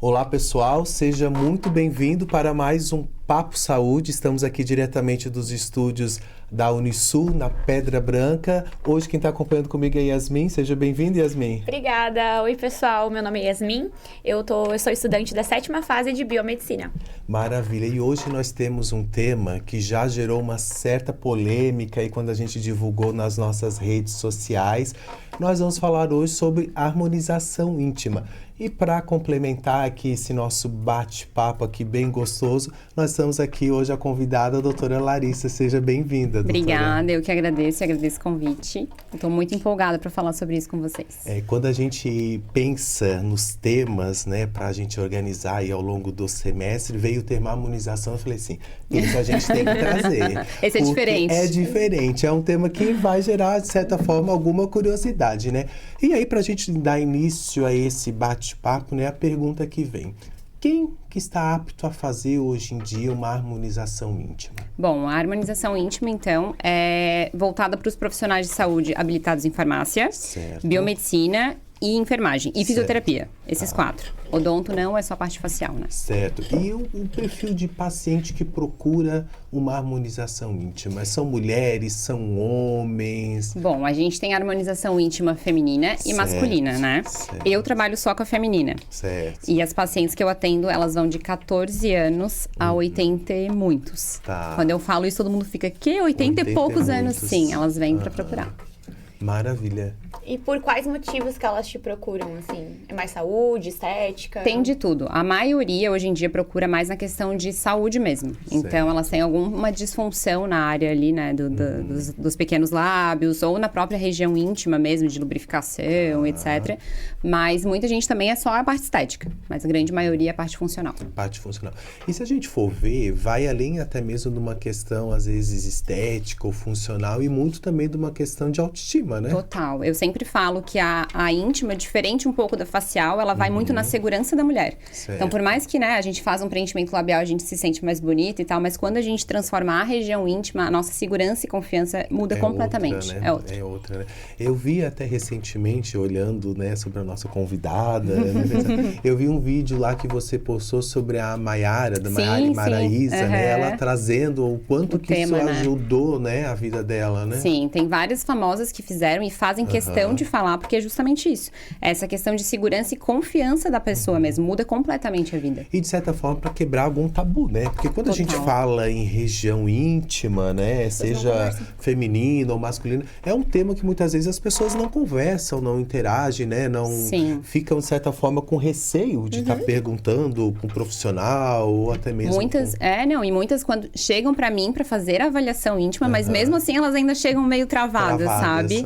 Olá pessoal, seja muito bem-vindo para mais um Papo Saúde. Estamos aqui diretamente dos estúdios da Unisul, na Pedra Branca. Hoje quem está acompanhando comigo é Yasmin. Seja bem-vinda, Yasmin. Obrigada. Oi pessoal, meu nome é Yasmin. Eu sou estudante da 7ª fase de Biomedicina. Maravilha. E hoje nós temos um tema que já gerou uma certa polêmica aí quando a gente divulgou nas nossas redes sociais. Nós vamos falar hoje sobre harmonização íntima. E para complementar aqui esse nosso bate-papo aqui bem gostoso, nós estamos aqui hoje a convidada, a doutora Larissa. Seja bem-vinda, doutora. Obrigada, eu que agradeço o convite. Estou muito empolgada para falar sobre isso com vocês. Quando a gente pensa nos temas, né, para a gente organizar aí ao longo do semestre, veio o termo harmonização, eu falei assim, isso a gente tem que trazer. Esse é diferente. É diferente, é um tema que vai gerar, de certa forma, alguma curiosidade, né? E aí, para a gente dar início a esse bate-papo, né, a pergunta que vem. Quem que está apto a fazer hoje em dia uma harmonização íntima? Bom, a harmonização íntima, então, é voltada para os profissionais de saúde habilitados em farmácia, certo, biomedicina e enfermagem. E fisioterapia, esses 4. Odonto não, é só a parte facial, né? Certo. E o perfil de paciente que procura uma harmonização íntima? São mulheres, são homens? Bom, a gente tem a harmonização íntima feminina e masculina, né? Certo. Eu trabalho só com a feminina. Certo. E as pacientes que eu atendo, elas vão de 14 anos a 80 e muitos. Tá. Quando eu falo isso, todo mundo fica, que 80 e poucos anos? Sim, elas vêm para procurar. Maravilha. E por quais motivos que elas te procuram, assim? É mais saúde, estética? Tem de tudo. A maioria, hoje em dia, procura mais na questão de saúde mesmo. Certo. Então, elas têm alguma disfunção na área ali, né, dos pequenos lábios, ou na própria região íntima mesmo, de lubrificação, etc. Mas muita gente também é só a parte estética. Mas a grande maioria é a parte funcional. Parte funcional. E se a gente for ver, vai além até mesmo de uma questão, às vezes, estética ou funcional, e muito também de uma questão de autoestima, né? Total. Eu sempre falo que a íntima, diferente um pouco da facial, ela vai muito na segurança da mulher. Certo. Então, por mais que, né, a gente faça um preenchimento labial, a gente se sente mais bonita e tal, mas quando a gente transforma a região íntima, a nossa segurança e confiança muda completamente. Outra, né? É outra. É outra, né? Eu vi até recentemente, olhando, né, sobre a nossa convidada, né, eu vi um vídeo lá que você postou sobre a Maiara, da Maraísa, né? Ela trazendo o quanto que tema, isso né? ajudou, né, a vida dela, né? Sim, tem várias famosas que fizeram e fazem questão de falar, porque é justamente isso. Essa questão de segurança e confiança da pessoa mesmo, muda completamente a vida. E de certa forma para quebrar algum tabu, né? Porque quando a gente fala em região íntima, né, seja feminino ou masculino, é um tema que muitas vezes as pessoas não conversam, não interagem, né? Não ficam de certa forma com receio de estar perguntando para um profissional ou até mesmo e muitas quando chegam para mim para fazer a avaliação íntima, mas mesmo assim elas ainda chegam meio travadas. Sabe?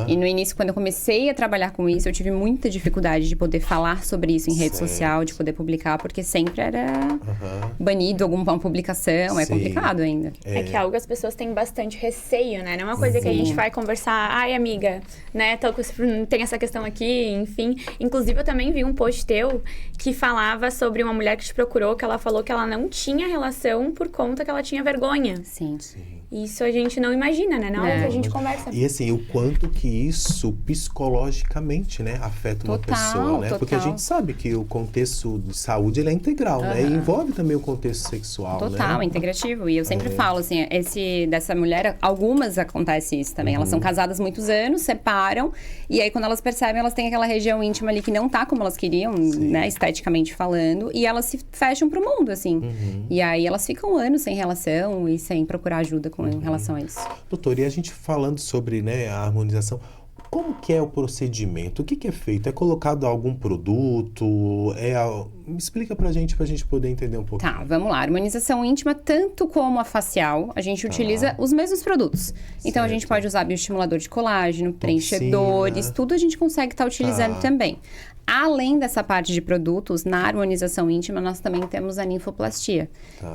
E no início, quando eu comecei a trabalhar com isso, eu tive muita dificuldade de poder falar sobre isso em rede social, de poder publicar, porque sempre era banido alguma publicação, é complicado ainda. É que é algo que as pessoas têm bastante receio, né? Não é uma coisa que a gente vai conversar, ai amiga, né, tem essa questão aqui, enfim. Inclusive, eu também vi um post teu que falava sobre uma mulher que te procurou, que ela falou que ela não tinha relação por conta que ela tinha vergonha. Sim. Isso a gente não imagina, né? Na hora que a gente conversa. E assim, o quanto que isso psicologicamente, né, afeta uma pessoa, né? Porque a gente sabe que o contexto de saúde, ele é integral, né? E envolve também o contexto sexual, Total, né? integrativo. E eu sempre falo, assim, dessa mulher, algumas acontece isso também. Elas são casadas muitos anos, separam, e aí quando elas percebem, elas têm aquela região íntima ali que não tá como elas queriam, né, esteticamente falando, e elas se fecham pro mundo, assim. E aí elas ficam anos sem relação e sem procurar ajuda com relação a isso. Doutor, e a gente falando sobre, né, a harmonização, como que é o procedimento? O que é feito? É colocado algum produto? Me explica pra gente poder entender um pouco. Tá, vamos lá. Harmonização íntima, tanto como a facial, a gente utiliza os mesmos produtos. Então, a gente pode usar bioestimulador de colágeno, preenchedores, tudo a gente consegue estar utilizando também. Além dessa parte de produtos, na harmonização íntima, nós também temos a ninfoplastia,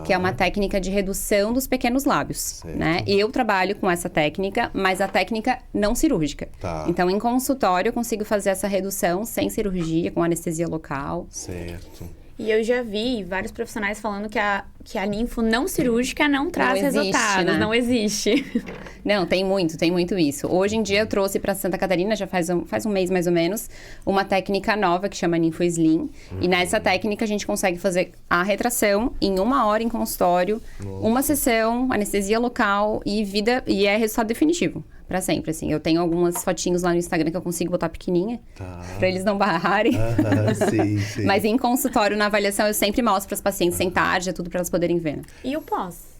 que é uma técnica de redução dos pequenos lábios, né? Eu trabalho com essa técnica, mas a técnica não cirúrgica. Então, em consultório, eu consigo fazer essa redução sem cirurgia, com anestesia local. Certo. E eu já vi vários profissionais falando que a linfo não cirúrgica não traz resultados, né? não existe. Não, tem muito isso. Hoje em dia eu trouxe para Santa Catarina, já faz um mês mais ou menos, uma técnica nova que chama Ninfo Slim. E nessa técnica a gente consegue fazer a retração em 1 hora em consultório, uma sessão, anestesia local e é resultado definitivo. Pra sempre, assim. Eu tenho algumas fotinhos lá no Instagram que eu consigo botar pequenininha, pra eles não barrarem. Sim. Mas em consultório, na avaliação, eu sempre mostro para as pacientes sem tarja, tudo para elas poderem ver, né? E o pós?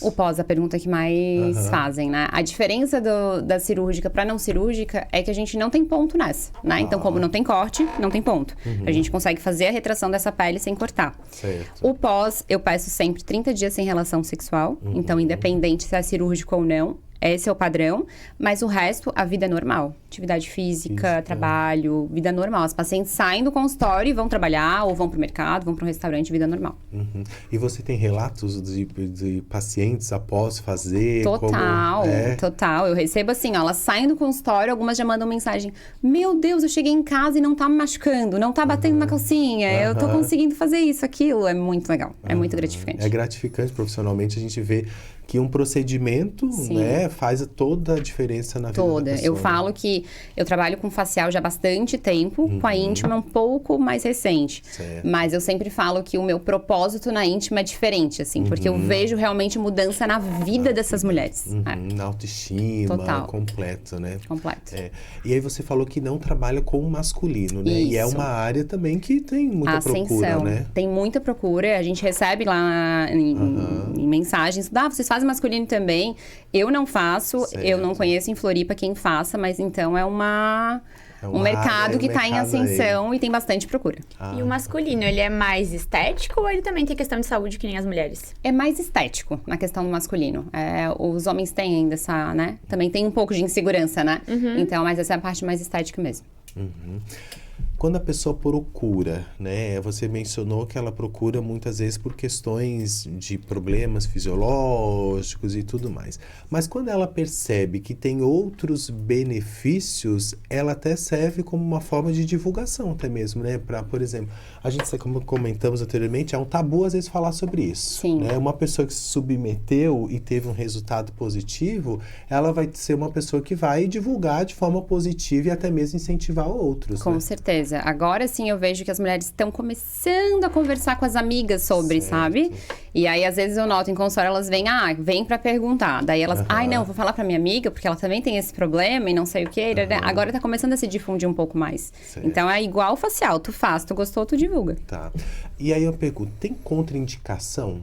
O pós, a pergunta que mais fazem, né? A diferença da cirúrgica para não cirúrgica é que a gente não tem ponto nessa, né? Então, como não tem corte, não tem ponto. A gente consegue fazer a retração dessa pele sem cortar. Certo. O pós, eu peço sempre 30 dias sem relação sexual. Então, independente se é cirúrgico ou não, esse é o padrão, mas o resto, a vida é normal. Atividade física, trabalho, vida normal. As pacientes saem do consultório e vão trabalhar, ou vão pro mercado, vão para um restaurante, vida normal. E você tem relatos de pacientes após fazer? Total. Eu recebo assim, ó, elas saem do consultório, algumas já mandam mensagem. Meu Deus, eu cheguei em casa e não tá me machucando, não tá batendo na calcinha, eu tô conseguindo fazer isso, aquilo. É muito legal, é muito gratificante. É gratificante profissionalmente, a gente vê que um procedimento, né, faz toda a diferença na vida da pessoa. Eu falo que eu trabalho com facial já há bastante tempo, com a íntima um pouco mais recente. Certo. Mas eu sempre falo que o meu propósito na íntima é diferente, assim, porque eu vejo realmente mudança na vida dessas mulheres. Na autoestima, Total. completo, né? Completo. E aí você falou que não trabalha com o masculino, né? Isso. E é uma área também que tem muita procura, né? Tem muita procura, a gente recebe lá em mensagens, vocês fazem masculino também. Eu não faço, eu não conheço em Floripa quem faça, mas então é um mercado que está em ascensão e tem bastante procura. E o masculino, ele é mais estético ou ele também tem questão de saúde que nem as mulheres? É mais estético na questão do masculino. Os homens têm ainda essa, né? Também tem um pouco de insegurança, né? Então, mas essa é a parte mais estética mesmo. Quando a pessoa procura, né? Você mencionou que ela procura muitas vezes por questões de problemas fisiológicos e tudo mais. Mas quando ela percebe que tem outros benefícios, ela até serve como uma forma de divulgação até mesmo, né? Por exemplo, a gente, como comentamos anteriormente, é um tabu às vezes falar sobre isso. Sim. Né? Uma pessoa que se submeteu e teve um resultado positivo, ela vai ser uma pessoa que vai divulgar de forma positiva e até mesmo incentivar outros. Com né? certeza. Agora sim eu vejo que as mulheres estão começando a conversar com as amigas sobre, sabe? E aí, às vezes, eu noto em consultório, elas vêm pra perguntar. Daí elas, não, vou falar pra minha amiga, porque ela também tem esse problema e não sei o quê. Agora tá começando a se difundir um pouco mais. Certo. Então, é igual facial. Tu faz, tu gostou, tu divulga. Tá. E aí eu pergunto, tem contraindicação?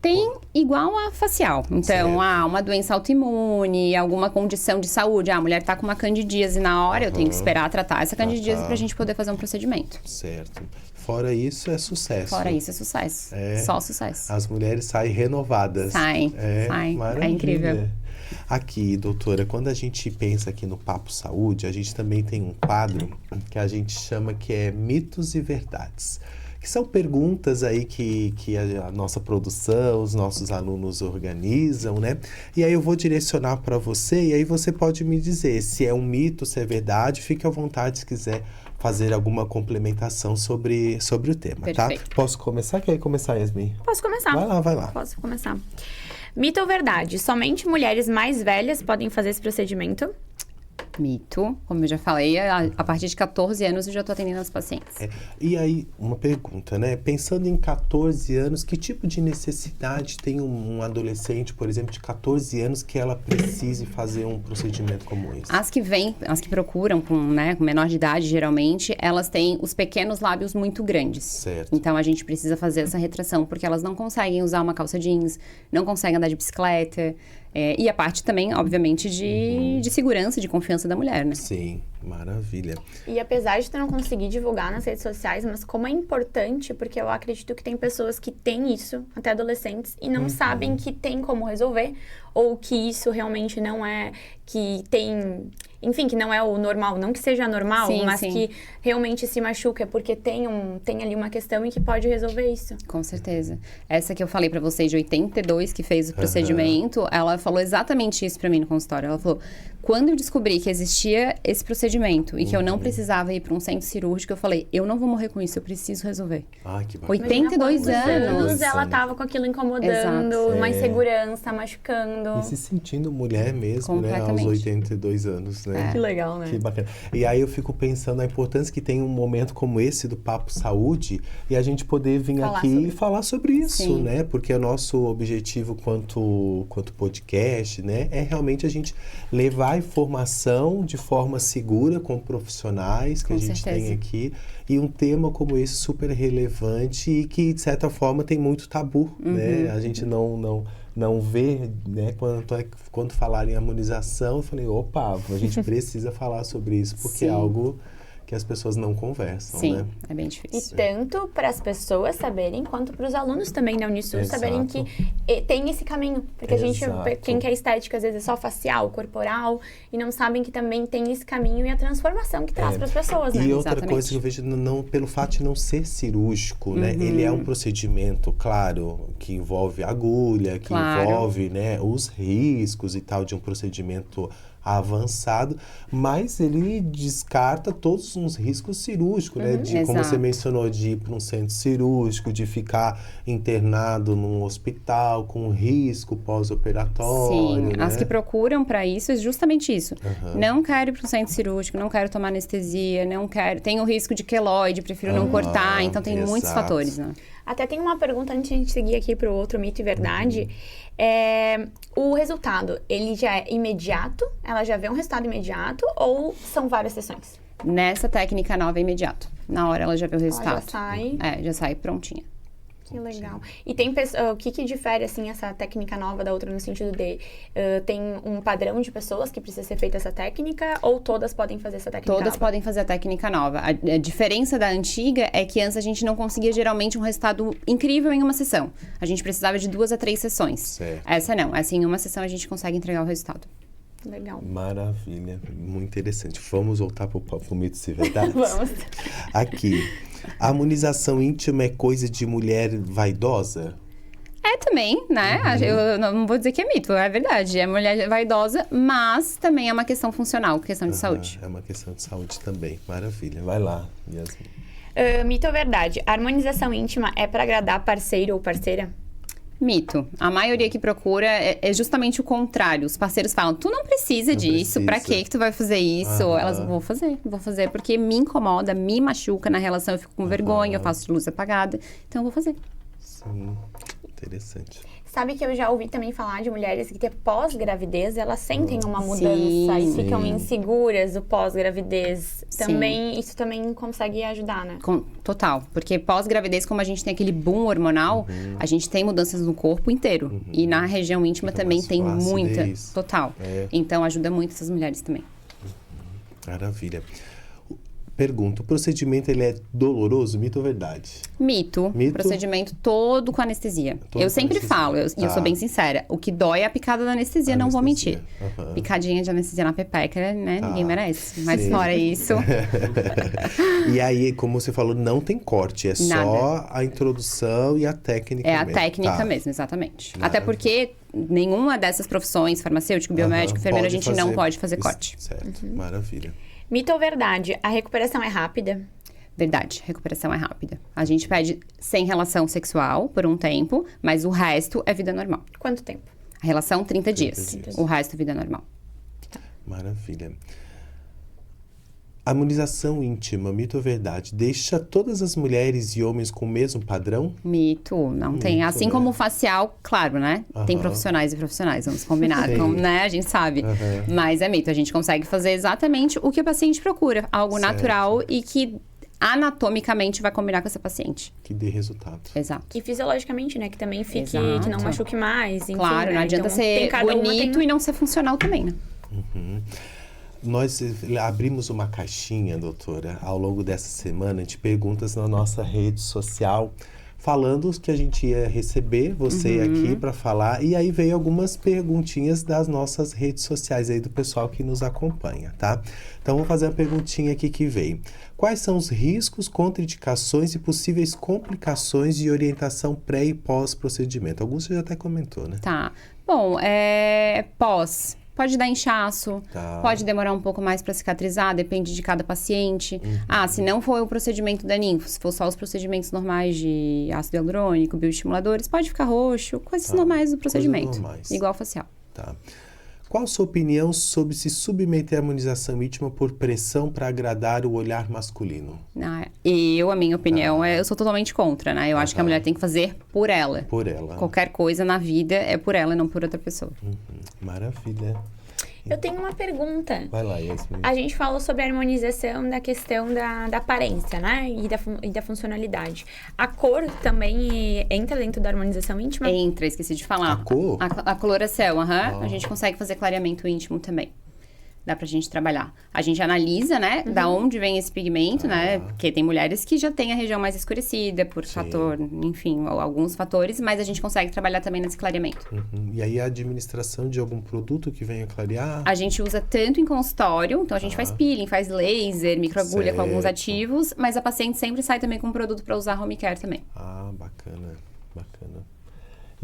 Tem igual a facial. Então, uma doença autoimune, alguma condição de saúde. A mulher tá com uma candidíase na hora, eu tenho que esperar tratar essa candidíase pra gente poder fazer um procedimento. Certo. Fora isso, é sucesso. Fora isso, é sucesso. Só sucesso. As mulheres saem renovadas. Saem. Maravilha. É incrível. Aqui, doutora, quando a gente pensa aqui no Papo Saúde, a gente também tem um quadro que a gente chama que é Mitos e Verdades. Que são perguntas aí que a nossa produção, os nossos alunos organizam, né? E aí eu vou direcionar para você e aí você pode me dizer se é um mito, se é verdade. Fique à vontade se quiser fazer alguma complementação sobre o tema, Perfeito. tá? Posso começar? Quer começar, Yasmin? Posso começar. Vai lá. Posso começar. Mito ou verdade? Somente mulheres mais velhas podem fazer esse procedimento? Mito, como eu já falei, a partir de 14 anos eu já tô atendendo as pacientes. E aí, uma pergunta, né? Pensando em 14 anos, que tipo de necessidade tem um adolescente, por exemplo, de 14 anos que ela precise fazer um procedimento como esse? As que procuram com menor de idade, geralmente, elas têm os pequenos lábios muito grandes. Certo. Então, a gente precisa fazer essa retração, porque elas não conseguem usar uma calça jeans, não conseguem andar de bicicleta. E a parte também, obviamente, de segurança, de confiança da mulher, né? Sim, maravilha. E apesar de tu não conseguir divulgar nas redes sociais, mas como é importante, porque eu acredito que tem pessoas que têm isso, até adolescentes, e não sabem que tem como resolver, ou que isso realmente não é, que tem... Enfim, que não é o normal, não que seja normal, mas que realmente se machuca, porque tem ali uma questão e que pode resolver isso. Com certeza. Essa que eu falei pra vocês, de 82, que fez o procedimento, ela falou exatamente isso pra mim no consultório. Ela falou, Quando eu descobri que existia esse procedimento e que eu não precisava ir para um centro cirúrgico, eu falei, eu não vou morrer com isso, eu preciso resolver. Ai, que bacana. 82 anos. Ela tava com aquilo incomodando, Exato. uma insegurança, machucando. E se sentindo mulher mesmo, né? Aos Completamente. 82 anos, né? Que legal, né? Que bacana. E aí eu fico pensando na importância que tem um momento como esse do Papo Saúde e a gente poder vir Falar aqui sobre e falar sobre isso, Sim. né? Porque o nosso objetivo quanto podcast, né? É realmente a gente levar a informação de forma segura com profissionais que Com a gente certeza. tem aqui. E um tema como esse super relevante e que, de certa forma, tem muito tabu, né? A gente não vê, né? Quando falar em harmonização, eu falei, opa, a gente precisa falar sobre isso, porque Sim. é algo que as pessoas não conversam, Sim, né? é bem E difícil. tanto para as pessoas saberem, quanto para os alunos também da Unisul Exato. saberem que tem esse caminho. Porque a gente, Exato. quem quer estética, às vezes é só facial, corporal, e não sabem que também tem esse caminho e a transformação que traz para as pessoas, né? E outra Exatamente. coisa que eu vejo, não, pelo fato de não ser cirúrgico, né? Ele é um procedimento, claro, que envolve agulha, que Claro. envolve, né, os riscos e tal de um procedimento avançado, mas ele descarta todos os riscos cirúrgicos, né? De, como você Exato. mencionou, de ir para um centro cirúrgico, de ficar internado num hospital com risco pós-operatório, Sim, né? as que procuram para isso é justamente isso. Não quero ir para um centro cirúrgico, não quero tomar anestesia, não quero. Tenho o risco de queloide, prefiro não cortar, então tem muitos exato. fatores, né? Até tem uma pergunta antes de a gente seguir aqui para o outro mito e verdade. O resultado, ele já é imediato? Ela já vê um resultado imediato? Ou são várias sessões? Nessa técnica nova é imediato. Na hora ela já vê o Ela resultado. já sai. Já sai prontinha. Que legal. E tem o que difere, assim, essa técnica nova da outra no sentido de... tem um padrão de pessoas que precisa ser feita essa técnica? Ou todas podem fazer essa técnica Todas nova? podem fazer a técnica nova. A diferença da antiga é que antes a gente não conseguia geralmente um resultado incrível em uma sessão. A gente precisava de 2 a 3 sessões. Certo. Essa não. Essa em uma sessão a gente consegue entregar o resultado. Legal. Maravilha, muito interessante. Vamos voltar para o mito e verdade? Vamos. Aqui, a harmonização íntima é coisa de mulher vaidosa? É também, né? Eu não vou dizer que é mito, é verdade. É mulher vaidosa, mas também é uma questão funcional, questão de saúde. É uma questão de saúde também. Maravilha. Vai lá, Yasmin. Mito ou verdade? A harmonização íntima é para agradar parceiro ou parceira? Mito. A maioria que procura é justamente o contrário. Os parceiros falam, tu não precisa disso, pra precisa. que tu vai fazer isso? Elas, vou fazer porque me incomoda, me machuca na relação, eu fico com vergonha, eu faço de luz apagada, então eu vou fazer. Sim, interessante. Sabe que eu já ouvi também falar de mulheres que pós-gravidez, elas sentem uma mudança Sim. e ficam inseguras do pós-gravidez. Sim. Também, isso também consegue ajudar, né? Total, porque pós-gravidez, como a gente tem aquele boom hormonal, a gente tem mudanças no corpo inteiro. E na região íntima Fica também mais tem muita. flacidez. Total. É. Então ajuda muito essas mulheres também. Maravilha. Pergunta, o procedimento ele é doloroso, mito ou verdade? Mito. Mito? Procedimento todo com anestesia. Todo Eu com sempre anestesia. falo, e eu Tá. sou bem sincera, o que dói é a picada da anestesia, não vou mentir. Aham. Picadinha de anestesia na pepeca, né? Tá. Ninguém merece. Mas Sim. fora isso, E aí, como você falou, não tem corte, é Nada. só a introdução e a técnica é a mesmo. técnica Tá. mesmo, exatamente. Nada. Até porque nenhuma dessas profissões, farmacêutico, biomédico, enfermeiro, a gente não pode fazer corte. Certo, maravilha. Mito ou verdade? A recuperação é rápida? Verdade, recuperação é rápida. A gente pede sem relação sexual por um tempo, mas o resto é vida normal. Quanto tempo? A relação, 30 dias. dias. O resto é vida normal. Maravilha. Harmonização íntima, mito ou verdade, deixa todas as mulheres e homens com o mesmo padrão? Mito, não tem. Mito, Assim né? como o facial, claro, né? Tem profissionais e profissionais, vamos combinar, Sim. né? A gente sabe. Mas é mito, a gente consegue fazer exatamente o que o paciente procura. Algo Certo. natural e que anatomicamente vai combinar com essa paciente. Que dê resultado. Exato. E fisiologicamente, né? Que também fique, Exato. que não machuque mais, enfim, Claro, né? não adianta Então, ser cada uma bonito tem- e não ser funcional também, né? Nós abrimos uma caixinha, doutora, ao longo dessa semana de perguntas na nossa rede social, falando que a gente ia receber você aqui para falar. E aí veio algumas perguntinhas das nossas redes sociais aí do pessoal que nos acompanha, tá? Então, vou fazer a perguntinha aqui que veio. Quais são os riscos, contraindicações e possíveis complicações de orientação pré e pós-procedimento? Alguns você já até comentou, né? Tá. Bom, pós. Pode dar inchaço, Tá. pode demorar um pouco mais para cicatrizar, depende de cada paciente. Se não for o procedimento da ninfo, se for só os procedimentos normais de ácido hialurônico, bioestimuladores, pode ficar roxo, coisas normais do procedimento. Coisas normais. Igual facial. Tá. Qual a sua opinião sobre se submeter à harmonização íntima por pressão para agradar o olhar masculino? A minha opinião eu sou totalmente contra, né? Eu acho que a mulher tem que fazer por ela. Por ela. Qualquer coisa na vida é por ela e não por outra pessoa. Maravilha. Eu tenho uma pergunta. Vai lá, Yasmin. A gente falou sobre a harmonização da questão da aparência, né? E da funcionalidade. A cor também entra dentro da harmonização íntima? Entra, esqueci de falar. A cor? A coloração, A gente consegue fazer clareamento íntimo também. Dá pra gente trabalhar. A gente analisa, né, da onde vem esse pigmento, né? Porque tem mulheres que já têm a região mais escurecida por fator, enfim, alguns fatores, mas a gente consegue trabalhar também nesse clareamento. E aí a administração de algum produto que venha clarear? A gente usa tanto em consultório, então a gente faz peeling, faz laser, microagulha com alguns ativos, mas a paciente sempre sai também com um produto pra usar home care também. Bacana, bacana.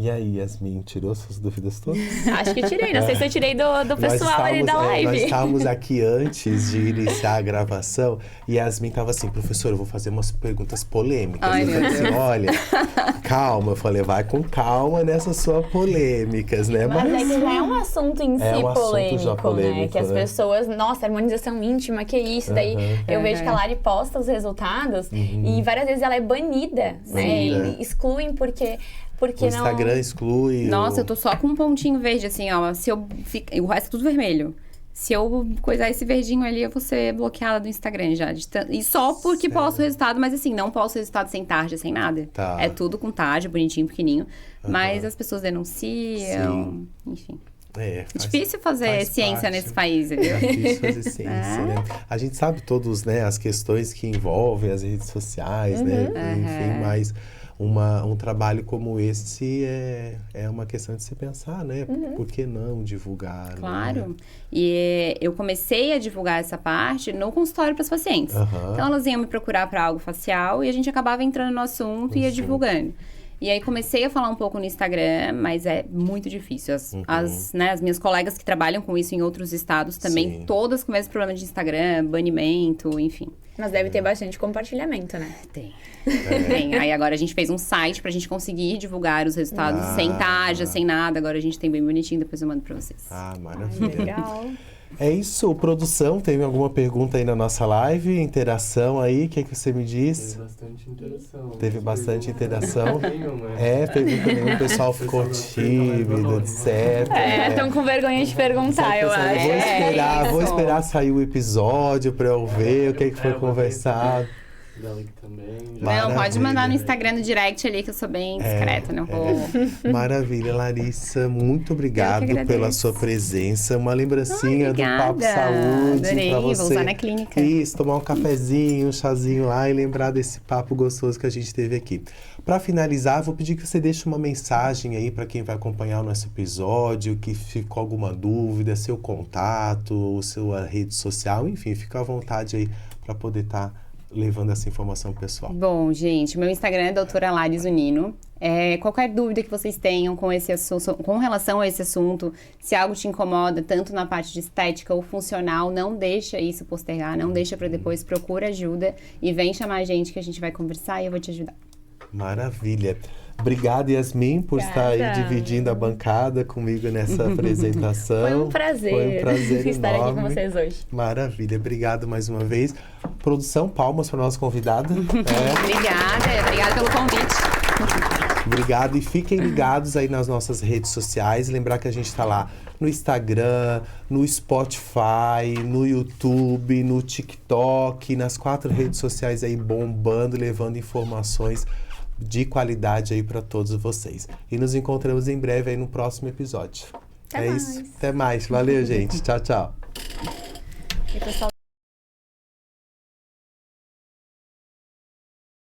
E aí, Yasmin, tirou suas dúvidas todas? Acho que tirei, não sei se eu tirei do pessoal ali da live. Nós estávamos aqui antes de iniciar a gravação e Yasmin estava assim, professor, eu vou fazer umas perguntas polêmicas. Ai, eu falei meu assim, olha, calma. Eu falei, vai com calma nessas suas polêmicas, né? Mas é que já é um assunto em si polêmico, né? Que as pessoas, nossa, harmonização íntima, que isso? Daí eu vejo que a Lari posta os resultados e várias vezes ela é banida, né? E excluem porque o Instagram exclui. Nossa, eu tô só com um pontinho verde, assim, ó. O resto é tudo vermelho. Se eu coisar esse verdinho ali, eu vou ser bloqueada do Instagram já. E só porque posto o resultado, mas assim, não posto o resultado sem tarja, sem nada. Tá. É tudo com tarja, bonitinho, pequenininho. Mas as pessoas denunciam, enfim. É difícil fazer ciência nesse país, viu? É difícil fazer ciência, né? A gente sabe todos, né, as questões que envolvem as redes sociais, né? Enfim, mas um trabalho como esse é uma questão de se pensar, né? Por que não divulgar? Claro. Né? E eu comecei a divulgar essa parte no consultório para as pacientes. Então, elas iam me procurar para algo facial e a gente acabava entrando no assunto e ia divulgando. E aí, comecei a falar um pouco no Instagram, mas é muito difícil. As minhas colegas que trabalham com isso em outros estados também, todas com o mesmo problema de Instagram, banimento, enfim. Mas deve ter bastante compartilhamento, né? Tem. Tem. Aí agora a gente fez um site pra gente conseguir divulgar os resultados sem tarja, sem nada. Agora a gente tem bem bonitinho, depois eu mando pra vocês. Maravilha. Legal. É isso, produção, tem alguma pergunta aí na nossa live? Interação aí, o que você me diz? Teve bastante interação. Teve bastante interação. Nenhuma. Pergunta nenhuma, o pessoal ficou tímido, etc. Estão com vergonha de perguntar, eu acho. Vou esperar sair o episódio pra eu ver o que foi conversado. Também. Não, pode mandar no Instagram, no direct ali, que eu sou bem discreta, não vou... Maravilha, Larissa, muito obrigado pela sua presença. Uma lembrancinha do Papo Saúde. Adorei, pra você. vou usar na clínica. Isso, tomar um cafezinho, um chazinho lá e lembrar desse papo gostoso que a gente teve aqui. Para finalizar, vou pedir que você deixe uma mensagem aí para quem vai acompanhar o nosso episódio, que ficou alguma dúvida, seu contato, sua rede social, enfim, fica à vontade aí para poder estar levando essa informação pessoal. Bom, gente, meu Instagram é doutora Lari Zunino. Qualquer dúvida que vocês tenham com relação a esse assunto, se algo te incomoda, tanto na parte de estética ou funcional, não deixa isso postergar, não deixa para depois, procura ajuda e vem chamar a gente que a gente vai conversar e eu vou te ajudar. Maravilha. Obrigado, Yasmin, por estar aí dividindo a bancada comigo nessa apresentação. Foi um prazer estar aqui com vocês hoje. Maravilha. Obrigado mais uma vez. Produção, palmas para a nossa convidada. Obrigada pelo convite. Obrigado e fiquem ligados aí nas nossas redes sociais. Lembrar que a gente está lá no Instagram, no Spotify, no YouTube, no TikTok, nas 4 redes sociais aí bombando, levando informações de qualidade aí para todos vocês. E nos encontramos em breve aí no próximo episódio. Até mais. Isso. Até mais. Valeu, gente. Tchau, tchau. E pessoal